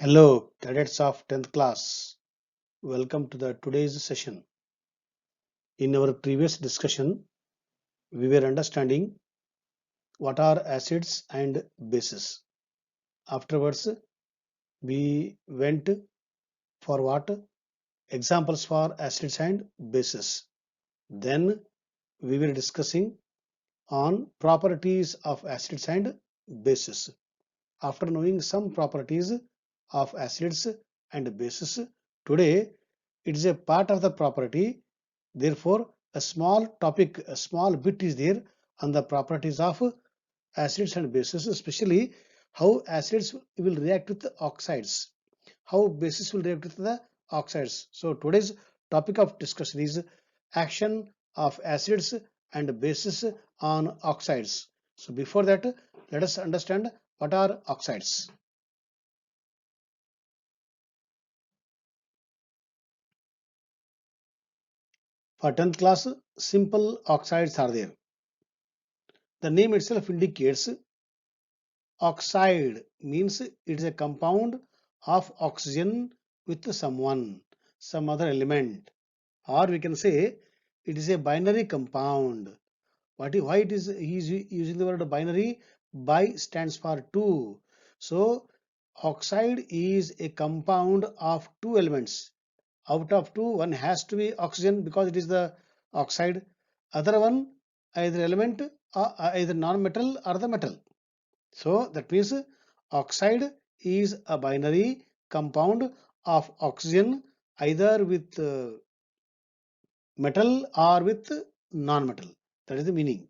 Hello, cadets of 10th class. Welcome to the today's session. In our previous discussion, we were understanding what are acids and bases. Afterwards, we went for what? Examples for acids and bases. Then we were discussing on properties of acids and bases. After knowing some properties of acids and bases, today it is a part of the property. Therefore, a small topic, a small bit is there on the properties of acids and bases, especially how acids will react with the oxides, how bases will react with the oxides. So today's topic of discussion is action of acids and bases on oxides. So before that, let us understand what are oxides. For 10th class, simple oxides are there. The name itself indicates oxide means it is a compound of oxygen with some other element, or we can say it is a binary compound. Why it is he is using the word binary? Bi stands for two. So oxide is a compound of two elements. Out of two, one has to be oxygen because it is the oxide. Other one either element or either non-metal or the metal. So that means oxide is a binary compound of oxygen either with metal or with non-metal. That is the meaning.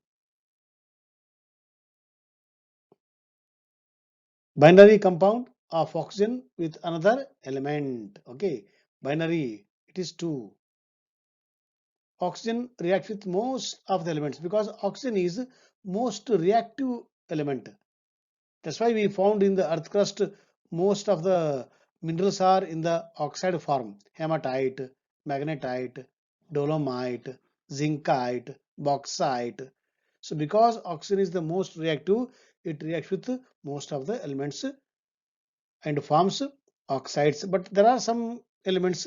Binary compound of oxygen with another element. Okay, binary, it is two. Oxygen reacts with most of the elements because oxygen is most reactive element. That's why we found in the earth crust most of the minerals are in the oxide form: hematite, magnetite, dolomite, zincite, bauxite. So because oxygen is the most reactive, it reacts with most of the elements and forms oxides. But there are some elements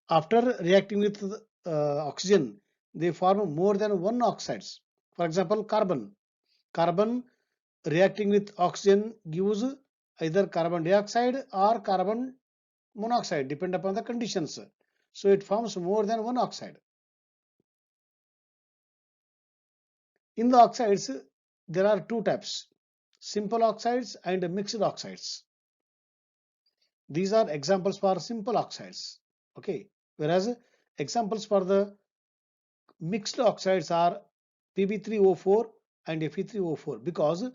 after reacting with oxygen, they form more than one oxides. For example, carbon. Carbon reacting with oxygen gives either carbon dioxide or carbon monoxide, depend upon the conditions. So it forms more than one oxide. In the oxides, there are two types: simple oxides and mixed oxides. These are examples for simple oxides. Okay, whereas examples for the mixed oxides are Pb3O4 and Fe3O4, because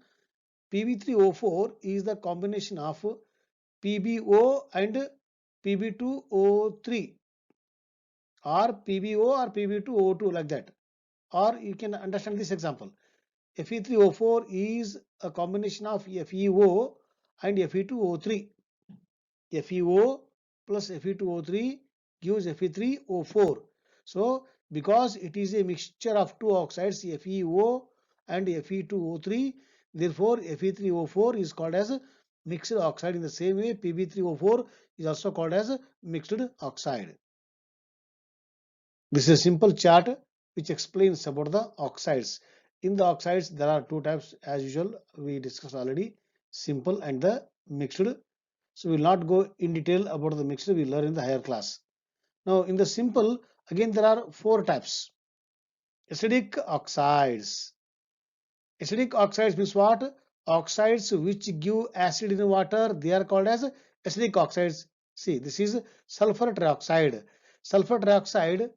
Pb3O4 is the combination of PbO and Pb2O3, or PbO or Pb2O2, like that. Or you can understand this example. Fe3O4 is a combination of FeO and Fe2O3. FeO plus Fe2O3 gives Fe3O4. So because it is a mixture of two oxides, FeO and Fe2O3, therefore Fe3O4 is called as mixed oxide. In the same way, Pb3O4 is also called as mixed oxide. This is a simple chart which explains about the oxides. In the oxides, there are two types as usual. We discussed already: simple and the mixed. So we will not go in detail about the mixed. We will learn in the higher class. Now in the simple, again there are four types. Acidic oxides. Acidic oxides means what? Oxides which give acid in water, they are called as acidic oxides. See, this is sulfur trioxide. Sulfur trioxide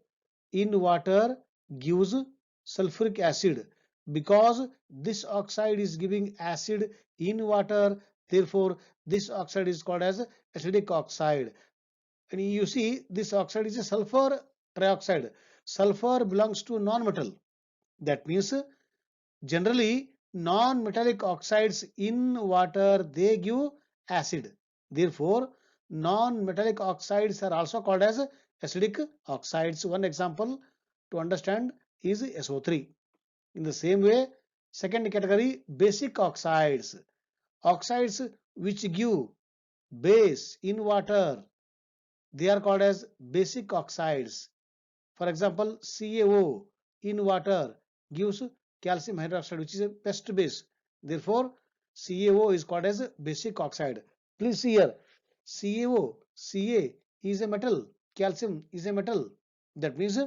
in water gives sulfuric acid. Because this oxide is giving acid in water, therefore this oxide is called as acidic oxide. And you see, this oxide is a sulfur trioxide. Sulfur belongs to non-metal. That means generally non-metallic oxides in water, they give acid. Therefore non-metallic oxides are also called as acidic oxides. One example to understand is SO3. In the same way, second category, basic oxides. Oxides which give base in water, they are called as basic oxides. For example, CaO in water gives calcium hydroxide, which is a best base. Therefore, CaO is called as a basic oxide. Please see here, CaO, Ca is a metal, calcium is a metal. That means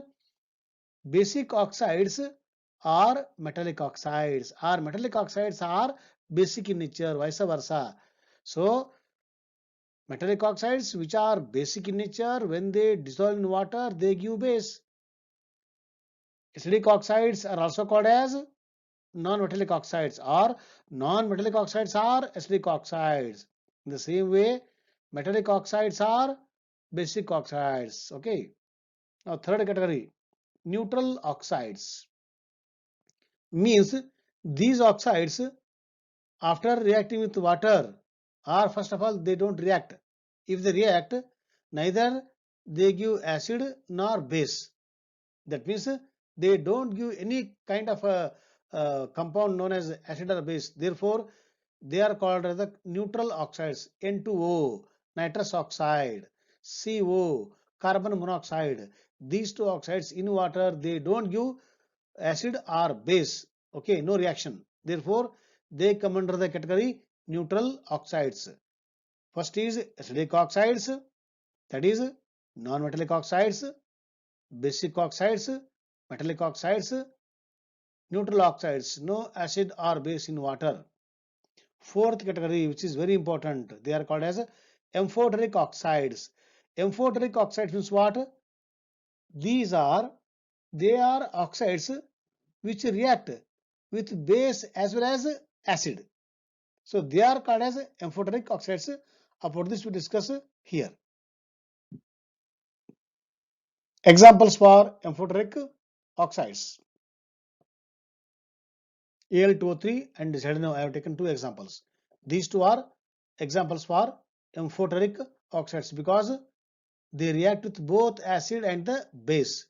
basic oxides are metallic oxides, are basic in nature, vice versa. So, metallic oxides which are basic in nature, when they dissolve in water, they give base. Acidic oxides are also called as non-metallic oxides, or non-metallic oxides are acidic oxides. In the same way, metallic oxides are basic oxides. Okay. Now, third category, neutral oxides, means these oxides, after reacting with water, or first of all, they don't react. If they react, neither they give acid nor base. That means they don't give any kind of a compound known as acid or base. Therefore, they are called as the neutral oxides. N2O, nitrous oxide, CO, carbon monoxide. These two oxides in water, they don't give acid or base. Okay, no reaction. Therefore, they come under the category neutral oxides. First is acidic oxides, that is non-metallic oxides, basic oxides, metallic oxides, neutral oxides, no acid or base in water. Fourth category, which is very important, they are called as amphoteric oxides. Amphoteric oxides means what? These are, they are oxides which react with base as well as acid. So they are called as amphoteric oxides. About this we discuss here. Examples for amphoteric oxides: Al2O3 and ZnO. I have taken two examples. These two are examples for amphoteric oxides because they react with both acid and the base.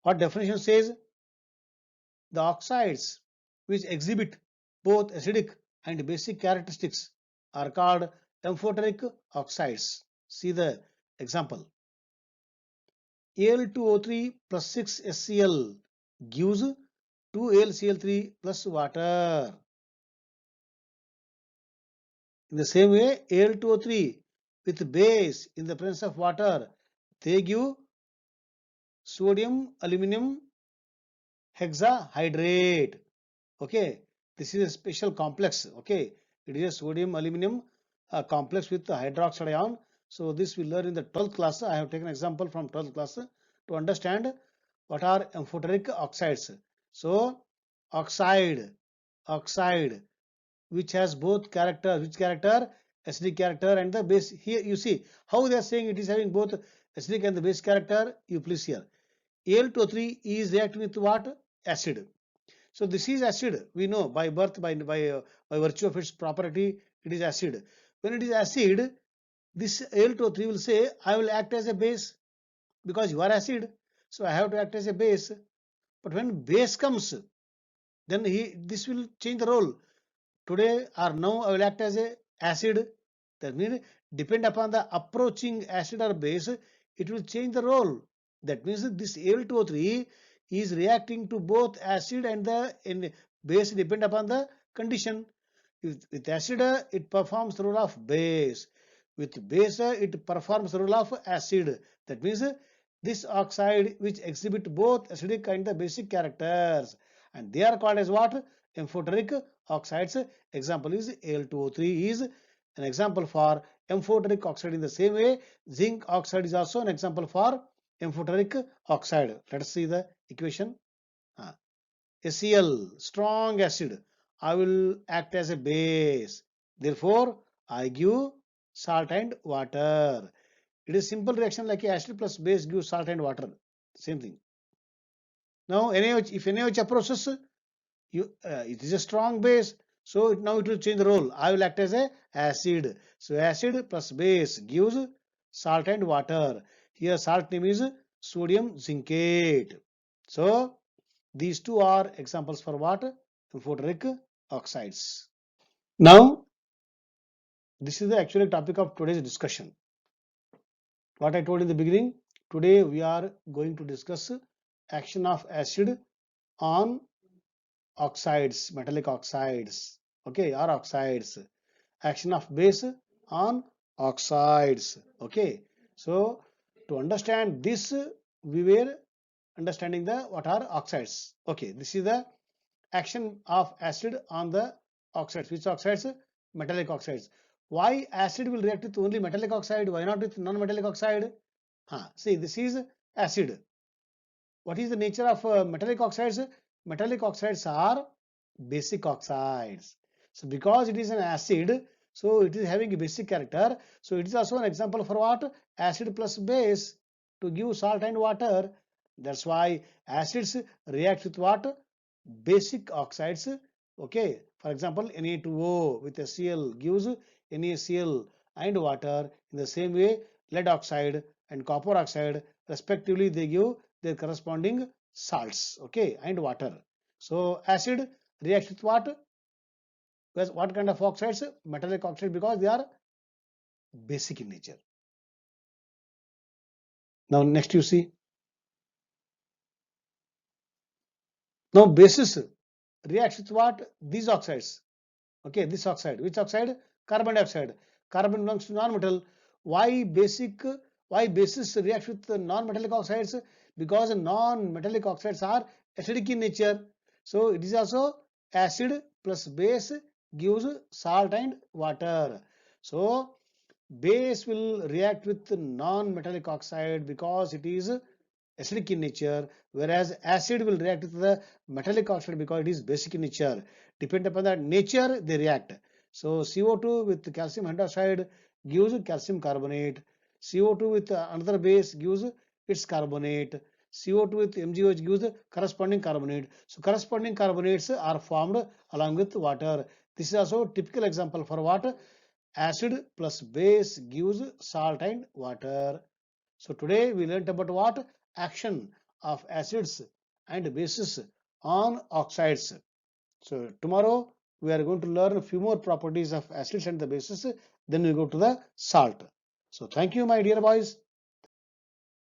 What definition says? The oxides which exhibit both acidic and basic characteristics are called amphoteric oxides. See the example. Al2O3 plus 6HCl gives 2AlCl3 plus water. In the same way, Al2O3 with base in the presence of water, they give sodium aluminum hexahydrate. Okay, this is a special complex. Okay, it is a sodium aluminum complex with the hydroxide ion. So this we learn in the 12th class. I have taken example from 12th class to understand what are amphoteric oxides. So oxide which has both character, which character? Acidic character and the base. Here you see how they are saying it is having both acidic and the base character. You please here. Al2O3 is reacting with what? Acid. So this is acid. We know by birth, by virtue of its property, it is acid. When it is acid, this Al2O3 will say, I will act as a base because you are acid. So I have to act as a base. But when base comes, then this will change the role. Today or now I will act as a acid. That means depend upon the approaching acid or base, it will change the role. That means this Al2O3 is reacting to both acid and the base depend upon the condition. With acid it performs the role of base. With base it performs the role of acid. That means this oxide which exhibit both acidic and the basic characters, and they are called as what? Amphoteric oxides. Example is Al2O3 is an example for amphoteric oxide. In the same way, zinc oxide is also an example for amphoteric oxide. Let us see the equation. Cl, strong acid, I will act as a base. Therefore, I give salt and water. It is simple reaction like acid plus base gives salt and water. Same thing. Now, if NaOH approaches, it is a strong base. So now it will change the role. I will act as a acid. So acid plus base gives salt and water. Here salt name is sodium zincate. So these two are examples for what? Amphoteric oxides. Now This is the actual topic of today's discussion. What I told in the beginning, today we are going to discuss action of acid on oxides, metallic oxides, okay, or oxides. Action of base on oxides, okay. So to understand this, we were understanding the what are oxides. Okay, this is the action of acid on the oxides. Which oxides? Metallic oxides. Why acid will react with only metallic oxide? Why not with non-metallic oxide? See, this is acid. What is the nature of metallic oxides? Metallic oxides are basic oxides. So because it is an acid, so it is having a basic character. So it is also an example for what? Acid plus base to give salt and water. That's why acids react with what? Basic oxides. Okay. For example, Na2O with HCl gives NaCl and water. In the same way, lead oxide and copper oxide respectively, they give their corresponding salts, okay, and water. So acid reacts with what? Because what kind of oxides? Metallic oxide, because they are basic in nature. Now next you see. Now bases reacts with what? These oxides. Okay, this oxide. Which oxide? Carbon dioxide. Carbon belongs to non-metal. Why basic? Why bases reacts with non-metallic oxides? Because non-metallic oxides are acidic in nature. So it is also acid plus base gives salt and water. So base will react with non-metallic oxide because it is acidic in nature, whereas acid will react with the metallic oxide because it is basic in nature. Depend upon that nature, they react. So CO2 with calcium hydroxide gives calcium carbonate. CO2 with another base gives its carbonate. CO2 with MgOH gives the corresponding carbonate. So corresponding carbonates are formed along with water. This is also a typical example for what? Acid plus base gives salt and water. So today we learnt about what? Action of acids and bases on oxides. So tomorrow we are going to learn a few more properties of acids and the bases. Then we go to the salt. So thank you, my dear boys.